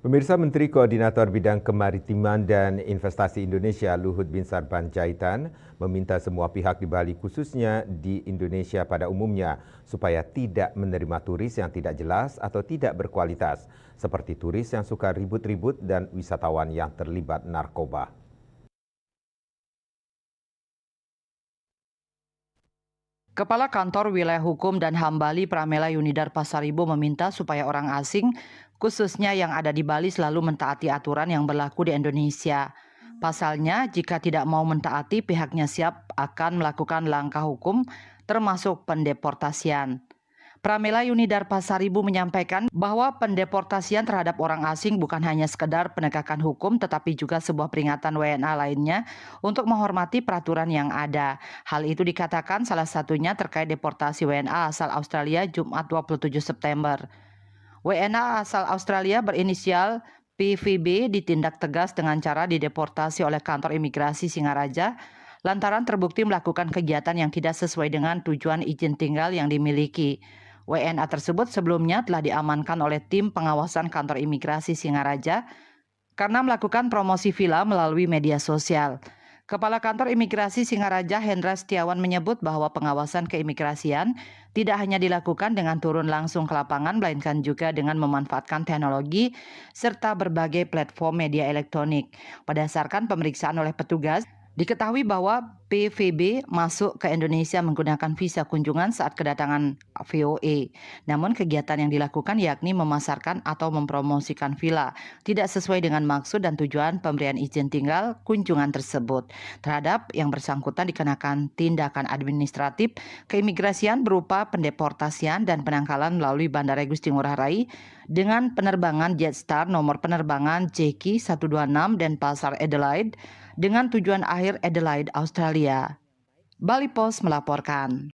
Pemirsa, Menteri Koordinator Bidang Kemaritiman dan Investasi Indonesia Luhut Binsar Panjaitan meminta semua pihak di Bali khususnya di Indonesia pada umumnya supaya tidak menerima turis yang tidak jelas atau tidak berkualitas, seperti turis yang suka ribut-ribut dan wisatawan yang terlibat narkoba. Kepala Kantor Wilayah Hukum dan HAM Bali Pramela Yunidar Pasaribo meminta supaya orang asing, khususnya yang ada di Bali, selalu mentaati aturan yang berlaku di Indonesia. Pasalnya, jika tidak mau mentaati, pihaknya siap akan melakukan langkah hukum termasuk pendeportasian. Pramela Yunidar Pasaribu menyampaikan bahwa pendeportasian terhadap orang asing bukan hanya sekedar penegakan hukum tetapi juga sebuah peringatan WNA lainnya untuk menghormati peraturan yang ada. Hal itu dikatakan salah satunya terkait deportasi WNA asal Australia Jumat 27 September. WNA asal Australia berinisial PVB ditindak tegas dengan cara dideportasi oleh kantor imigrasi Singaraja lantaran terbukti melakukan kegiatan yang tidak sesuai dengan tujuan izin tinggal yang dimiliki. WNA tersebut sebelumnya telah diamankan oleh tim pengawasan kantor imigrasi Singaraja karena melakukan promosi villa melalui media sosial. Kepala Kantor Imigrasi Singaraja Hendra Setiawan menyebut bahwa pengawasan keimigrasian tidak hanya dilakukan dengan turun langsung ke lapangan, melainkan juga dengan memanfaatkan teknologi serta berbagai platform media elektronik. Berdasarkan pemeriksaan oleh petugas, diketahui bahwa PVB masuk ke Indonesia menggunakan visa kunjungan saat kedatangan VOA. Namun kegiatan yang dilakukan yakni memasarkan atau mempromosikan villa tidak sesuai dengan maksud dan tujuan pemberian izin tinggal kunjungan tersebut. Terhadap yang bersangkutan dikenakan tindakan administratif keimigrasian berupa pendeportasian dan penangkalan melalui Bandara Igusti Ngurah Rai dengan penerbangan Jetstar nomor penerbangan JQ 126 dan Pasar Adelaide dengan tujuan akhir Adelaide, Australia. Bali Post melaporkan.